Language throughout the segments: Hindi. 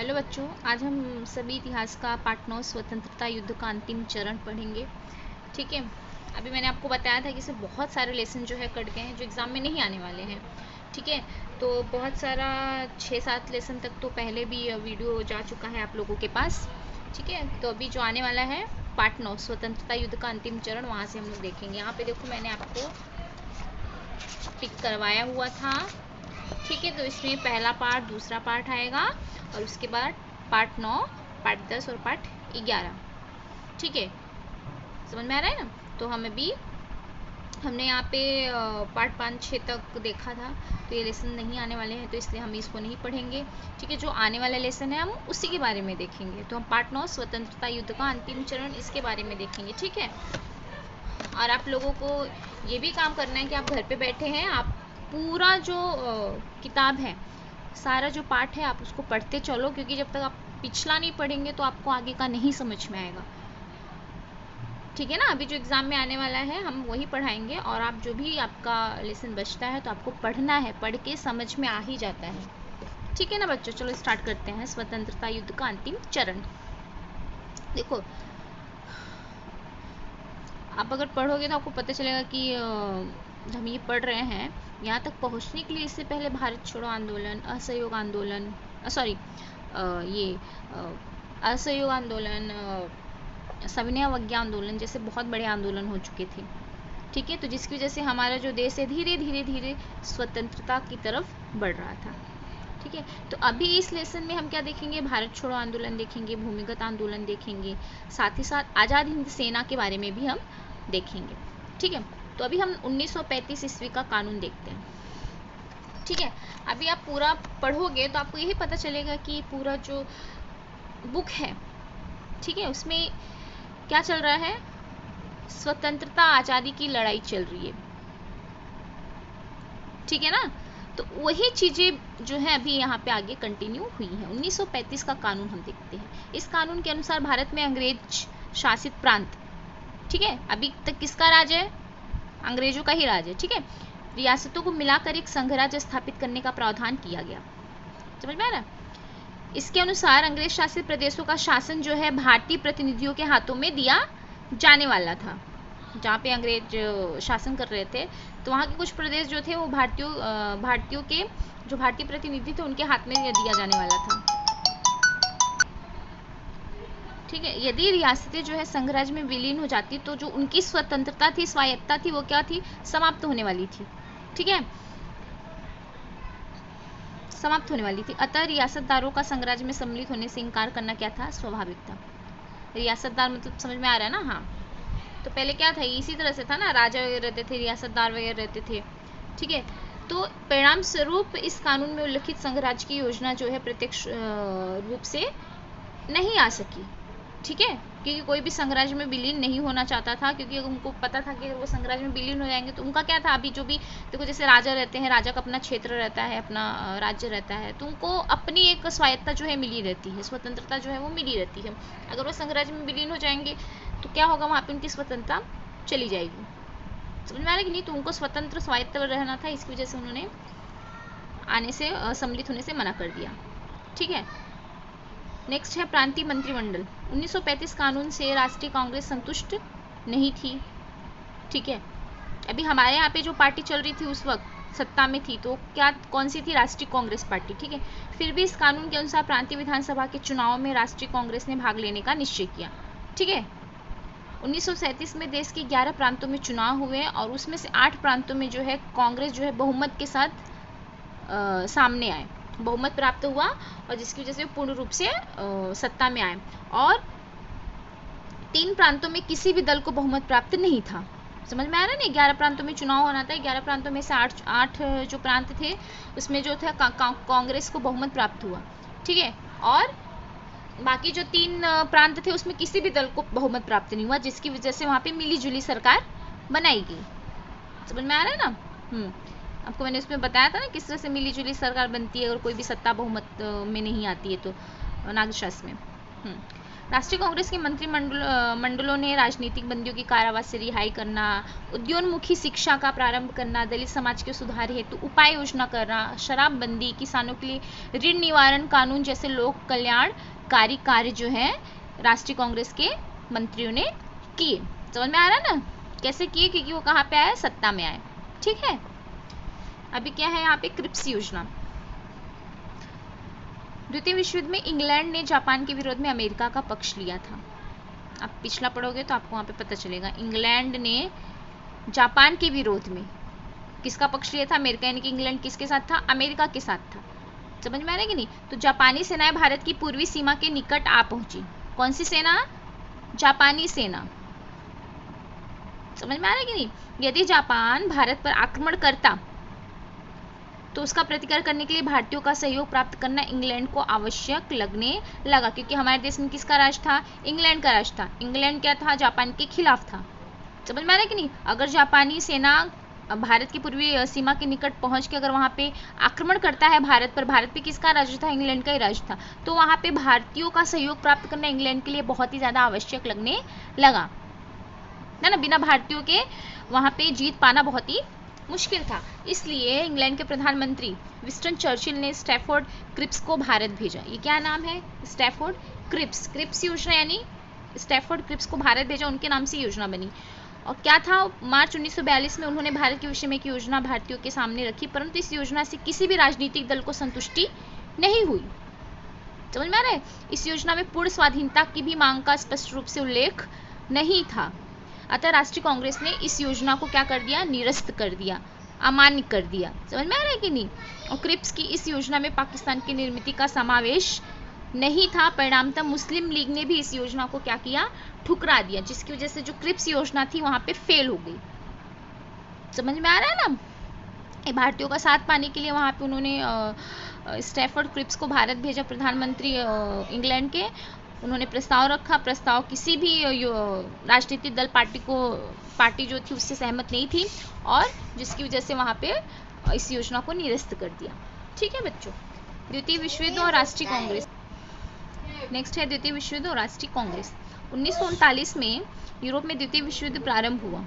हेलो बच्चों, आज हम सभी इतिहास का पार्ट 9 स्वतंत्रता युद्ध का अंतिम चरण पढ़ेंगे। ठीक है। अभी मैंने आपको बताया था कि इससे बहुत सारे लेसन जो है कट गए हैं जो एग्ज़ाम में नहीं आने वाले हैं। ठीक है। तो बहुत सारा 6-7 लेसन तक तो पहले भी वीडियो जा चुका है आप लोगों के पास। ठीक है। तो अभी जो आने वाला है पार्ट 9 स्वतंत्रता युद्ध का अंतिम चरण, वहाँ से हम लोग देखेंगे। यहाँ पे देखो मैंने आपको टिक करवाया हुआ था। ठीक है। तो इसमें पहला पार्ट, दूसरा पार्ट आएगा और उसके बाद पार्ट 9, पार्ट 10 और पार्ट 11। ठीक है, समझ में आ रहा है ना। तो हमने यहाँ पे पार्ट 5-6 तक देखा था, तो ये लेसन नहीं आने वाले हैं, तो इसलिए हम इसको नहीं पढ़ेंगे। ठीक है। जो आने वाला लेसन है हम उसी के बारे में देखेंगे। तो हम पार्ट 9 स्वतंत्रता युद्ध का अंतिम चरण, इसके बारे में देखेंगे। ठीक है। और आप लोगों को ये भी काम करना है कि आप घर पे बैठे हैं, आप पूरा जो किताब है, सारा जो पार्ट है, आप उसको पढ़ते चलो, क्योंकि जब तक आप पिछला नहीं पढ़ेंगे तो आपको आगे का नहीं समझ में आएगा। ठीक है ना। अभी जो एग्ज़ाम में आने वाला है हम वही पढ़ाएंगे, और आप जो भी आपका लेसन बचता है तो आपको पढ़ना है, पढ़ के समझ में आ ही जाता है। ठीक है ना बच्चों। चलो स्टार्ट करते हैं स्वतंत्रता युद्ध का अंतिम चरण। देखो, आप अगर पढ़ोगे तो आपको पता चलेगा कि हम ये पढ़ रहे हैं, यहाँ तक पहुँचने के लिए इससे पहले भारत छोड़ो आंदोलन, असहयोग आंदोलन, असहयोग आंदोलन, सविनय अवज्ञा आंदोलन जैसे बहुत बड़े आंदोलन हो चुके थे। ठीक है। तो जिसकी वजह से हमारा जो देश है धीरे धीरे धीरे स्वतंत्रता की तरफ बढ़ रहा था। ठीक है। तो अभी इस लेसन में हम क्या देखेंगे? भारत छोड़ो आंदोलन देखेंगे, भूमिगत आंदोलन देखेंगे, साथ ही साथ आज़ाद हिंद सेना के बारे में भी हम देखेंगे। ठीक है। तो अभी हम 1935 ईस्वी का कानून देखते हैं। ठीक है। अभी आप पूरा पढ़ोगे तो आपको यही पता चलेगा कि पूरा जो बुक है, ठीक है, उसमें क्या चल रहा है? स्वतंत्रता आज़ादी की लड़ाई चल रही है। ठीक है ना। तो वही चीज़ें जो है अभी यहाँ पे आगे कंटिन्यू हुई हैं। 1935 का कानून हम देखते हैं। इस कानून के अनुसार भारत में अंग्रेज शासित प्रांत, ठीक है, अभी तक किसका राज है? अंग्रेजों का ही राज है। ठीक है। रियासतों को मिलाकर एक संघराज्य स्थापित करने का प्रावधान किया गया। समझ में आ रहा? इसके अनुसार अंग्रेज शासित प्रदेशों का शासन जो है भारतीय प्रतिनिधियों के हाथों में दिया जाने वाला था। जहाँ पे अंग्रेज शासन कर रहे थे, तो वहाँ के कुछ प्रदेश जो थे वो भारतीयों के जो भारतीय प्रतिनिधि थे उनके हाथ में दिया जाने वाला था। ठीक है। यदि रियासतें जो है संघराज्य में विलीन हो जाती तो जो उनकी स्वतंत्रता थी, स्वायत्तता थी, वो क्या थी? समाप्त होने वाली थी। ठीक है, समाप्त होने वाली थी। अतः रियासतदारों का संघराज्य में सम्मिलित होने से इनकार करना क्या था? स्वाभाविक था। रियासतदार मतलब समझ में आ रहा है ना? हाँ। तो पहले क्या था? इसी तरह से था ना, राजा वगैरह रहते थे, रियासतदार वगैरह रहते थे। ठीक है। तो परिणाम स्वरूप इस कानून में उल्लिखित संघराज्य की योजना जो है प्रत्यक्ष रूप से नहीं आ सकी। ठीक है। क्योंकि कोई भी संघराज्य में विलीन नहीं होना चाहता था, क्योंकि उनको पता था कि अगर वो संघराज्य में विलीन हो जाएंगे तो उनका क्या था? अभी जो भी देखो, जैसे राजा रहते हैं, राजा का अपना क्षेत्र रहता है, अपना राज्य रहता है, तो उनको अपनी एक स्वायत्तता जो है मिली रहती है, स्वतंत्रता जो है वो मिली रहती है। अगर वो संघराज्य में विलीन हो जाएंगे तो क्या होगा? वहाँ पे उनकी स्वतंत्रता चली जाएगी। समझ में आ रहा है कि नहीं? तो उनको स्वतंत्र स्वायत्त रहना था, इसकी वजह से उन्होंने आने से, सम्मिलित होने से मना कर दिया। ठीक है। नेक्स्ट है प्रांतीय मंत्रिमंडल। 1935 कानून से राष्ट्रीय कांग्रेस संतुष्ट नहीं थी। ठीक है। अभी हमारे यहाँ पे जो पार्टी चल रही थी उस वक्त सत्ता में थी, तो क्या कौन सी थी? राष्ट्रीय कांग्रेस पार्टी। ठीक है। फिर भी इस कानून के अनुसार प्रांतीय विधानसभा के चुनाव में राष्ट्रीय कांग्रेस ने भाग लेने का निश्चय किया। ठीक है। 1937 में देश के 11 प्रांतों में चुनाव हुए और उसमें से 8 प्रांतों में जो है कांग्रेस जो है बहुमत के साथ सामने आए, बहुमत प्राप्त हुआ, और जिसकी वजह से पूर्ण रूप से सत्ता में आए। और 3 प्रांतों में किसी भी दल को बहुमत प्राप्त नहीं था। समझ में आ रहा है ना? 11 प्रांतों में चुनाव होना था, 11 प्रांतों में से 8 जो प्रांत थे उसमें जो था कांग्रेस को बहुमत प्राप्त हुआ। ठीक है। और बाकी जो 3 प्रांत थे उसमें किसी भी दल को बहुमत प्राप्त नहीं हुआ, जिसकी वजह से वहाँ पे मिली जुली सरकार बनाई गई। समझ में आ रहा है ना? आपको मैंने उसमें बताया था ना किस तरह से मिली जुली सरकार बनती है अगर कोई भी सत्ता बहुमत में नहीं आती है तो, नागशास्त्र में। राष्ट्रीय कांग्रेस के मंत्रिमंडलों ने राजनीतिक बंदियों की कारावास से रिहाई करना, उद्योन्मुखी शिक्षा का प्रारंभ करना, दलित समाज के सुधार हेतु उपाय योजना करना, शराबबंदी, किसानों के लिए ऋण निवारण कानून जैसे लोक कल्याणकारी कार्य जो है राष्ट्रीय कांग्रेस के मंत्रियों ने किए। समझ में आ रहा है ना कैसे किए, क्योंकि वो कहाँ पे आए, सत्ता में आए। ठीक है, अभी क्या है यहाँ पे, क्रिप्स योजना। द्वितीय विश्व युद्ध में इंग्लैंड ने जापान के विरोध में अमेरिका का पक्ष लिया था। आप पिछला पढ़ोगे तो आपको वहाँ पे पता चलेगा। इंग्लैंड ने जापान के विरोध में किसका पक्ष लिया था, अमेरिका, यानी कि इंग्लैंड किसके साथ था, अमेरिका के साथ था। समझ में आ रहा है कि नहीं। तो जापानी सेनाएं भारत की पूर्वी सीमा के निकट आ पहुंची। कौन सी सेना, जापानी सेना। समझ में आ रहा है कि नहीं। यदि जापान भारत पर आक्रमण करता तो उसका प्रतिकार करने के लिए भारतीयों का सहयोग प्राप्त करना इंग्लैंड को आवश्यक लगने लगा, क्योंकि हमारे देश में किसका राज था, इंग्लैंड का राज था। इंग्लैंड क्या था, जापान के खिलाफ था। समझ में आ रहा है कि नहीं। अगर जापानी सेना भारत की पूर्वी सीमा के निकट पहुंच के अगर वहां पे आक्रमण करता है भारत पर, भारत पे किसका राज था, इंग्लैंड का ही राज था, तो वहां पे भारतीयों का सहयोग प्राप्त करना इंग्लैंड के लिए बहुत ही ज्यादा आवश्यक लगने लगा, है ना। बिना भारतीयों के वहां पे जीत पाना बहुत ही मुश्किल था। इसलिए इंग्लैंड के प्रधानमंत्री विंस्टन चर्चिल ने स्टैफोर्ड क्रिप्स को भारत भेजा। ये क्या नाम है, स्टैफोर्ड क्रिप्स, क्रिप्स योजना, यानी स्टैफोर्ड क्रिप्स को भारत भेजा, उनके नाम से योजना बनी। और क्या था, मार्च 1942 में उन्होंने भारत के विषय में एक योजना भारतीयों के सामने रखी, परंतु इस योजना से किसी भी राजनीतिक दल को संतुष्टि नहीं हुई। समझ में आ रहा है। इस योजना में पूर्ण स्वाधीनता की भी मांग का स्पष्ट रूप से उल्लेख नहीं था। अतः राष्ट्रीय कांग्रेस ने इस योजना को क्या कर दिया, निरस्त कर दिया, अमान्य कर दिया। समझ में आ रहा है कि नहीं। और क्रिप्स की इस योजना में पाकिस्तान की निर्मित का समावेश नहीं था। परिणामतः मुस्लिम लीग ने भी इस योजना को क्या किया, ठुकरा दिया, जिसकी वजह से जो क्रिप्स योजना थी वहां पे फेल हो गई। समझ में आ रहा है ना। भारतीयों का साथ पाने के लिए वहां पे उन्होंने स्टैफोर्ड क्रिप्स को भारत भेजा। प्रधानमंत्री इंग्लैंड के उन्होंने प्रस्ताव रखा। प्रस्ताव किसी भी राजनीतिक दल पार्टी जो थी उससे सहमत नहीं थी, और जिसकी वजह से वहां पे इस योजना को निरस्त कर दिया। ठीक है बच्चों। द्वितीय विश्व युद्ध और राष्ट्रीय कांग्रेस। नेक्स्ट है द्वितीय विश्व युद्ध और राष्ट्रीय कांग्रेस। 1939 में यूरोप में द्वितीय विश्व युद्ध प्रारंभ हुआ।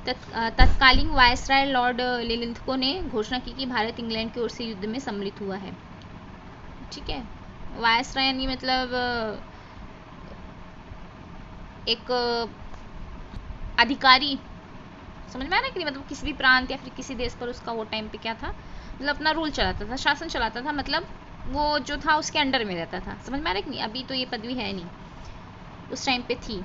तत्कालीन वायसराय लॉर्ड लिलिंथको ने घोषणा की कि भारत इंग्लैंड की ओर से युद्ध में सम्मिलित हुआ है। ठीक है, वायसराय यानी मतलब एक अधिकारी। समझ में आ रहा है कि नहीं, मतलब किसी भी प्रांत या फिर किसी देश पर उसका वो टाइम पे क्या था, मतलब अपना रूल चलाता था, शासन चलाता था, मतलब वो जो था उसके अंडर में रहता था। समझ में आ रहा है कि नहीं। अभी तो ये पदवी है नहीं, उस टाइम पे थी,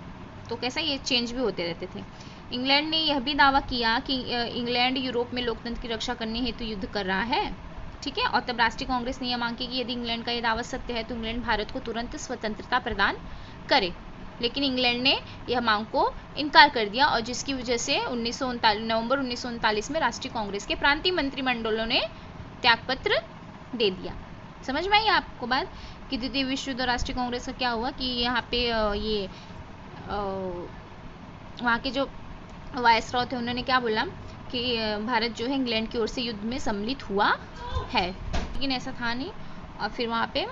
तो कैसा ये चेंज भी होते रहते थे। इंग्लैंड ने यह भी दावा किया कि इंग्लैंड यूरोप में लोकतंत्र की रक्षा करने हेतु युद्ध कर रहा है। ठीक है, और तब राष्ट्रीय कांग्रेस ने यह मांग की कि यदि इंग्लैंड का यह दावा सत्य है तो इंग्लैंड भारत को तुरंत स्वतंत्रता प्रदान करे। लेकिन इंग्लैंड ने यह मांग को इनकार कर दिया, और जिसकी वजह से नवंबर 1939 में राष्ट्रीय कांग्रेस के प्रांतीय मंत्रिमंडलों ने त्यागपत्र दे दिया। समझ में आई आपको बात कि द्वितीय विश्व युद्ध और राष्ट्रीय कांग्रेस का क्या हुआ कि यहाँ पे ये वहाँ के जो वायसरॉय थे उन्होंने क्या बोला कि भारत जो है इंग्लैंड की ओर से युद्ध में सम्मिलित हुआ है, लेकिन ऐसा था नहीं। और फिर वहाँ पे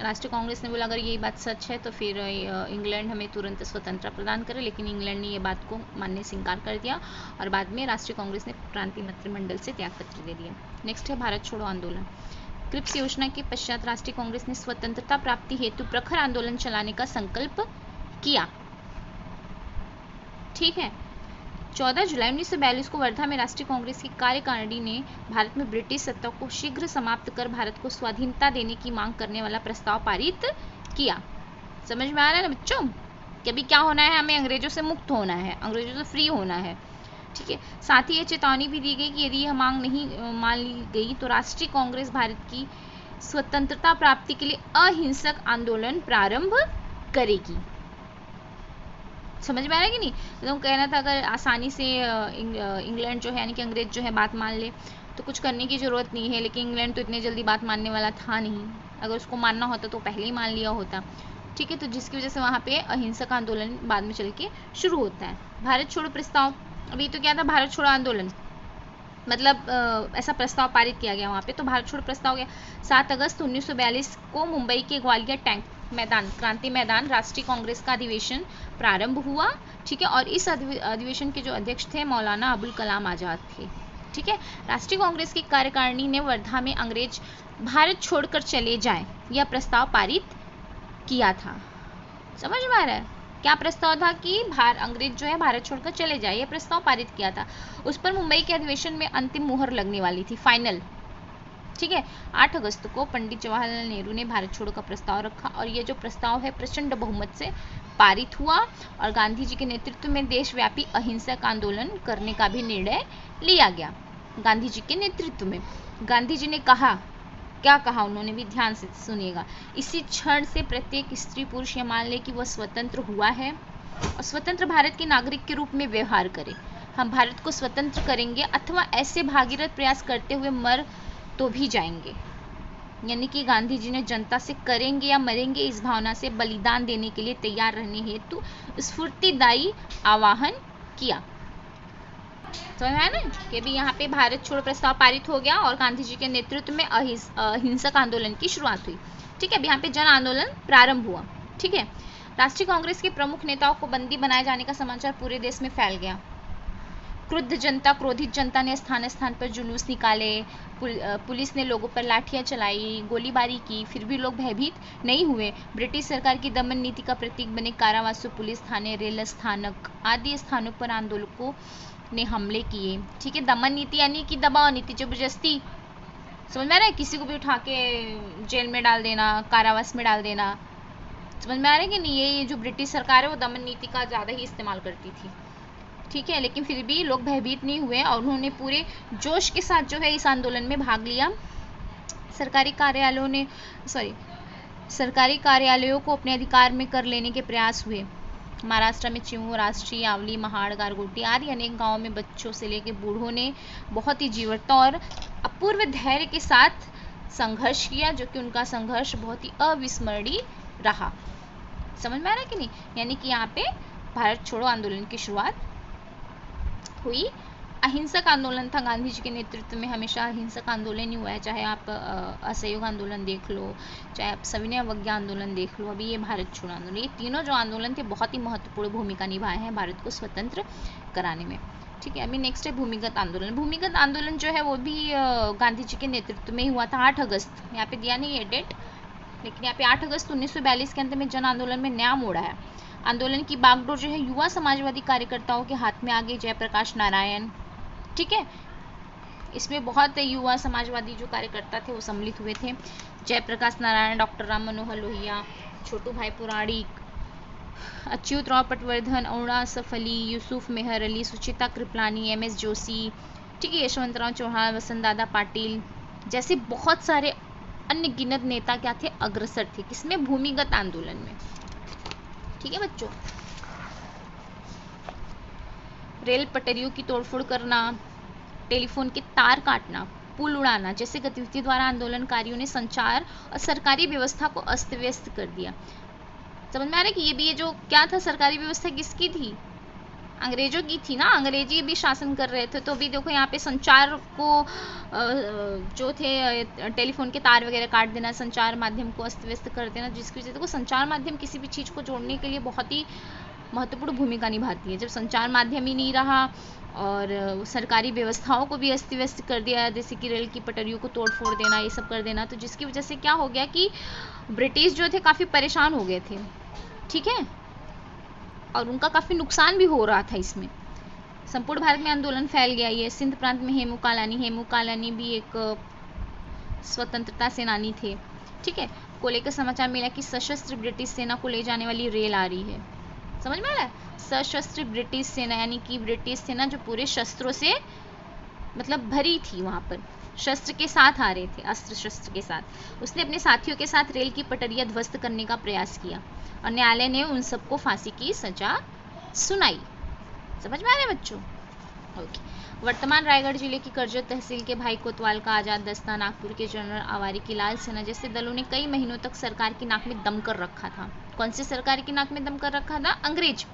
राष्ट्रीय कांग्रेस ने बोला अगर यही बात सच है तो फिर इंग्लैंड हमें तुरंत स्वतंत्रता प्रदान करे, लेकिन इंग्लैंड ने ये बात को मानने से इनकार कर दिया, और बाद में राष्ट्रीय कांग्रेस ने प्रांतीय मंत्रिमंडल से त्यागपत्र दे दिया। नेक्स्ट है भारत छोड़ो आंदोलन। क्रिप्स योजना के पश्चात राष्ट्रीय कांग्रेस ने स्वतंत्रता प्राप्ति हेतु प्रखर आंदोलन चलाने का संकल्प किया। ठीक है, 14 जुलाई 1942 को वर्धा में राष्ट्रीय कांग्रेस की कार्यकारिणी ने भारत में ब्रिटिश सत्ता को शीघ्र समाप्त कर भारत को स्वाधीनता देने की मांग करने वाला प्रस्ताव पारित किया। समझ में आ रहा है ना बच्चों कि अभी क्या होना है, हमें अंग्रेजों से मुक्त होना है, अंग्रेजों से फ्री होना है। ठीक है, साथ ही ये चेतावनी भी दी गई कि यदि यह मांग नहीं मान ली गई तो राष्ट्रीय कांग्रेस भारत की स्वतंत्रता प्राप्ति के लिए अहिंसक आंदोलन प्रारंभ करेगी। समझ में आ रहा है कि नहीं। तो कहना था अगर आसानी से इंग्लैंड जो है यानी कि अंग्रेज जो है बात मान ले तो कुछ करने की जरूरत नहीं है, लेकिन इंग्लैंड तो इतनी जल्दी बात मानने वाला था नहीं। अगर उसको मानना होता तो पहले ही मान लिया होता। ठीक है, तो जिसकी वजह से वहाँ पे अहिंसक आंदोलन बाद में चल के शुरू होता है। भारत छोड़ो प्रस्ताव, अभी तो क्या था, भारत छोड़ो आंदोलन, मतलब ऐसा प्रस्ताव पारित किया गया वहाँ पे, तो भारत छोड़ो प्रस्ताव गया। 7 अगस्त 1942 को मुंबई के ग्वालियर मैदान, क्रांति मैदान, राष्ट्रीय कांग्रेस का अधिवेशन प्रारंभ हुआ। ठीक है, और इस अधिवेशन के जो अध्यक्ष थे मौलाना अबुल कलाम आज़ाद थे। ठीक है, राष्ट्रीय कांग्रेस की कार्यकारिणी ने वर्धा में अंग्रेज भारत छोड़कर चले जाएं यह प्रस्ताव पारित किया था। समझ में आ रहा है? क्या प्रस्ताव था कि अंग्रेज जो है भारत छोड़कर चले जाए, यह प्रस्ताव पारित किया था। उस पर मुंबई के अधिवेशन में अंतिम मुहर लगने वाली थी, फाइनल। ठीक है, 8 अगस्त को पंडित जवाहरलाल नेहरू ने भारत छोड़ो का प्रस्ताव रखा और यह जो प्रस्ताव है प्रचंड बहुमत से पारित हुआ और गांधी जी के नेतृत्व में देशव्यापी अहिंसक आंदोलन करने का भी निर्णय लिया गया। गांधी जी के नेतृत्व में गांधी जी ने कहा, क्या कहा उन्होंने भी ध्यान से सुनिएगा, इसी क्षण से प्रत्येक स्त्री पुरुष यह मान ले कि वह स्वतंत्र हुआ है और स्वतंत्र भारत के नागरिक के रूप में व्यवहार करे। हम भारत को स्वतंत्र करेंगे अथवा ऐसे भागीरथ प्रयास करते हुए मर तो भी जाएंगे। यानी कि गांधी जी ने जनता से करेंगे या मरेंगे इस भावना से बलिदान देने के लिए तैयार रहने हेतु स्फूर्तिदायी आह्वान किया। समझ में आया ना कि भी यहाँ पे भारत छोड़ो प्रस्ताव पारित हो गया और गांधी जी के नेतृत्व में अहिंसक आंदोलन की शुरुआत हुई। ठीक है, अब यहाँ पे जन आंदोलन प्रारंभ हुआ। ठीक है, राष्ट्रीय कांग्रेस के प्रमुख नेताओं को बंदी बनाए जाने का समाचार पूरे देश में फैल गया। क्रोधित जनता ने स्थान स्थान पर जुलूस निकाले, पुलिस ने लोगों पर लाठियां चलाई, गोलीबारी की, फिर भी लोग भयभीत नहीं हुए। ब्रिटिश सरकार की दमन नीति का प्रतीक बने कारावासों, पुलिस थाने, रेल स्थानक आदि स्थानों पर आंदोलकों ने हमले किए। ठीक है, दमन नीति यानी कि दबाव नीति, जबरदस्ती। समझ में आ रहा है? किसी को भी उठा के जेल में डाल देना, कारावास में डाल देना। समझ में आ रहा है कि नहीं? ये जो ब्रिटिश सरकार है वो दमन नीति का ज़्यादा ही इस्तेमाल करती थी। ठीक है, लेकिन फिर भी लोग भयभीत नहीं हुए और उन्होंने पूरे जोश के साथ जो है इस आंदोलन में भाग लिया। सरकारी कार्यालयों को अपने अधिकार में कर लेने के प्रयास हुए। महाराष्ट्र में चिमू, राष्ट्रीय, आवली, महाड़, गारगोटी आदि अनेक गांवों में बच्चों से लेकर बूढ़ों ने बहुत ही जीवटता और अपूर्व धैर्य के साथ संघर्ष किया, जो कि उनका संघर्ष बहुत ही अविस्मरणीय रहा। समझ में आ रहा है कि नहीं? यानी कि यहाँ पे भारत छोड़ो आंदोलन की शुरुआत हुई। अहिंसक आंदोलन था, गांधी जी के नेतृत्व में हमेशा अहिंसक आंदोलन ही हुआ है। चाहे आप असहयोग आंदोलन देख लो, चाहे आप सविनय अवज्ञा आंदोलन देख लो, अभी ये भारत छोड़ो आंदोलन, ये तीनों जो आंदोलन थे बहुत ही महत्वपूर्ण भूमिका निभाए हैं भारत को स्वतंत्र कराने में। ठीक है, अभी नेक्स्ट है भूमिगत आंदोलन। भूमिगत आंदोलन जो है वो भी गांधी जी के नेतृत्व में ही हुआ था। 8 अगस्त, यहाँ पे दिया नहीं है डेट, लेकिन यहाँ पे 8 अगस्त 1942 के अंत में जन आंदोलन में नया मोड़ आया। आंदोलन की बागडोर जो है युवा समाजवादी कार्यकर्ताओं के हाथ में आ गई। जयप्रकाश नारायण, ठीक है, इसमें बहुत युवा समाजवादी जो कार्यकर्ता थे वो सम्मिलित हुए थे। जयप्रकाश नारायण, डॉक्टर राम मनोहर लोहिया, छोटू भाई पुराणिक, अच्युतराव पटवर्धन, अरुणा असफ अली, यूसुफ मेहर अली, सुचिता कृपलानी, MS जोशी, ठीक है, यशवंतराव चौहान, वसंत दादा पाटिल जैसे बहुत सारे अन्य गिनत नेता क्या थे, अग्रसर थे। किसमें? भूमिगत आंदोलन में। ठीक है बच्चों, रेल पटरियों की तोड़फोड़ करना, टेलीफोन के तार काटना, पुल उड़ाना जैसे गतिविधि द्वारा आंदोलनकारियों ने संचार और सरकारी व्यवस्था को अस्त व्यस्त कर दिया। समझ में आ रहा है कि ये भी ये जो क्या था, सरकारी व्यवस्था किसकी थी? अंग्रेजों की थी ना, अंग्रेजी भी शासन कर रहे थे। तो अभी देखो यहाँ पे संचार को जो थे टेलीफोन के तार वगैरह काट देना, संचार माध्यम को अस्त व्यस्त कर देना, जिसकी वजह से देखो संचार माध्यम किसी भी चीज़ को जोड़ने के लिए बहुत ही महत्वपूर्ण भूमिका निभाती है। जब संचार माध्यम ही नहीं रहा और सरकारी व्यवस्थाओं को भी अस्त व्यस्त कर दिया, जैसे कि रेल की पटरियों को तोड़ फोड़ देना, ये सब कर देना, तो जिसकी वजह से क्या हो गया कि ब्रिटिश जो थे काफ़ी परेशान हो गए थे। ठीक है, और उनका काफ़ी नुकसान भी हो रहा था इसमें। संपूर्ण भारत में आंदोलन फैल गया। ये सिंध प्रांत में हेमू कालानी भी एक स्वतंत्रता सेनानी थे। ठीक है, को लेकर समाचार मिला कि सशस्त्र ब्रिटिश सेना को ले जाने वाली रेल आ रही है। समझ में आ रहा है? सशस्त्र ब्रिटिश सेना यानी कि ब्रिटिश सेना जो पूरे शस्त्रों से मतलब भरी थी, वहाँ पर शस्त्र के साथ आ रहे थे, अस्त्र शस्त्र के साथ। उसने अपने साथियों के साथ रेल की पटरियां ध्वस्त करने का प्रयास किया और न्यायालय ने उन सबको फांसी की सजा सुनाई। समझ में आ रहा है बच्चों? ओके। वर्तमान रायगढ़ जिले की करजत तहसील के भाई कोतवाल का आज़ाद दस्ता, नागपुर के जनरल आवारी की लाल सेना जैसे दलों ने कई महीनों तक सरकार की नाक में दम कर रखा था। कौन सी सरकार की नाक में दम कर रखा था? अंग्रेज।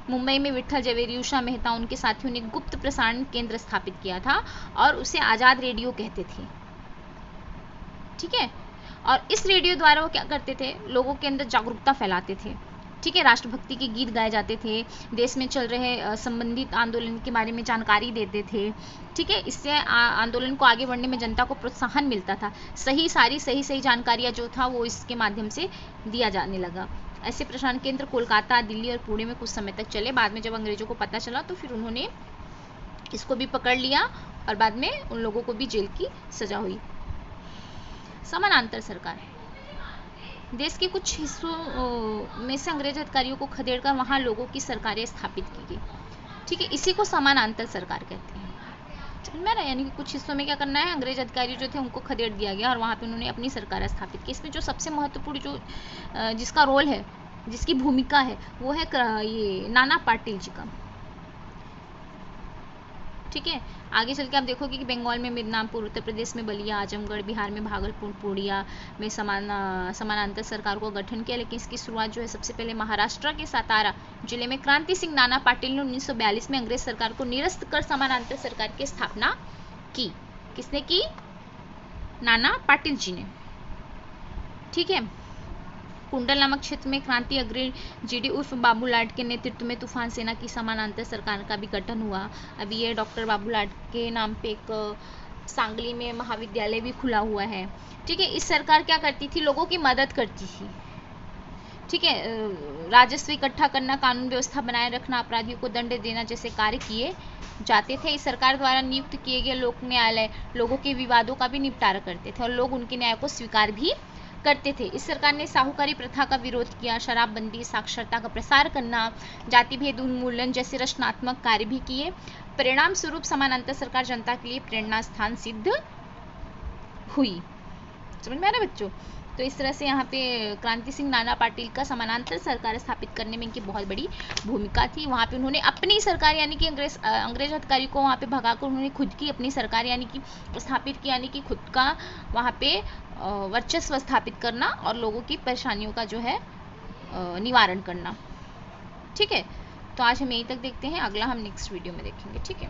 मुंबई में विट्ठल जवेरी, उषा मेहता, उनके साथियों ने गुप्त प्रसारण केंद्र स्थापित किया था और उसे आज़ाद रेडियो कहते थे। ठीक है, और इस रेडियो द्वारा वो क्या करते थे, लोगों के अंदर जागरूकता फैलाते थे। ठीक है, राष्ट्रभक्ति के गीत गाए जाते थे, देश में चल रहे संबंधित आंदोलन के बारे में जानकारी देते थे। ठीक है, इससे आंदोलन को आगे बढ़ने में जनता को प्रोत्साहन मिलता था। सही जानकारियाँ जो था वो इसके माध्यम से दिया जाने लगा। ऐसे प्रसारण केंद्र कोलकाता, दिल्ली और पुणे में कुछ समय तक चले। बाद में जब अंग्रेजों को पता चला तो फिर उन्होंने इसको भी पकड़ लिया और बाद में उन लोगों को भी जेल की सजा हुई। समानांतर सरकार, देश के कुछ हिस्सों में से अंग्रेज अधिकारियों को खदेड़कर वहां लोगों की सरकारें स्थापित की गई। ठीक है, इसी को समानांतर सरकार कहते हैं। समझ में आ रहा है? यानी कि कुछ हिस्सों में क्या करना है, अंग्रेज अधिकारी जो थे उनको खदेड़ दिया गया और वहां पे उन्होंने अपनी सरकार स्थापित की। इसमें जो सबसे महत्वपूर्ण जो जिसका रोल है, जिसकी भूमिका है, वो है ये नाना पाटिल जी का। ठीक है, आगे चल के आप देखोगे कि बंगाल में मिदनापुर, उत्तर प्रदेश में बलिया, आजमगढ़, बिहार में भागलपुर, पूर्णिया में समानांतर सरकार को गठन किया। लेकिन इसकी शुरुआत जो है सबसे पहले महाराष्ट्र के सातारा जिले में क्रांति सिंह नाना पाटिल ने 1942 में अंग्रेज सरकार को निरस्त कर समानांतर सरकार की स्थापना की। किसने की? नाना पाटिल जी ने। ठीक है, कुंडल नामक क्षेत्र में क्रांति अग्रणी जीडी उर्फ बाबूलाट के नेतृत्व में तूफान सेना की समानांतर सरकार का भी गठन हुआ। अभी ये डॉक्टर बाबूलाट के नाम पे एक सांगली में महाविद्यालय भी खुला हुआ है। ठीक है, इस सरकार क्या करती थी, लोगों की मदद करती थी। ठीक है, राजस्व इकट्ठा करना, कानून व्यवस्था बनाए रखना, अपराधियों को दंड देना जैसे कार्य किए जाते थे। इस सरकार द्वारा नियुक्त किए गए लोक न्यायालय लोगों के विवादों का भी निपटारा करते थे और लोग उनके न्याय को स्वीकार भी करते थे। इस सरकार ने साहूकारी प्रथा का विरोध किया, शराबबंदी, साक्षरता का प्रसार करना, जाति भेद उन्मूलन जैसे रचनात्मक कार्य भी किए। परिणाम स्वरूप समानांतर सरकार जनता के लिए प्रेरणा स्थान सिद्ध हुई। समझ में आ रहा है बच्चों? तो इस तरह से यहाँ पे क्रांति सिंह नाना पाटिल का समानांतर सरकार स्थापित करने में इनकी बहुत बड़ी भूमिका थी। वहाँ पे उन्होंने अपनी सरकार यानी कि अंग्रेज अधिकारी को वहाँ पे भगाकर उन्होंने खुद की अपनी सरकार यानी कि स्थापित की, यानी कि खुद का वहाँ पे वर्चस्व स्थापित करना और लोगों की परेशानियों का जो है निवारण करना। ठीक है, तो आज हम यहीं तक देखते हैं, अगला हम नेक्स्ट वीडियो में देखेंगे। ठीक है।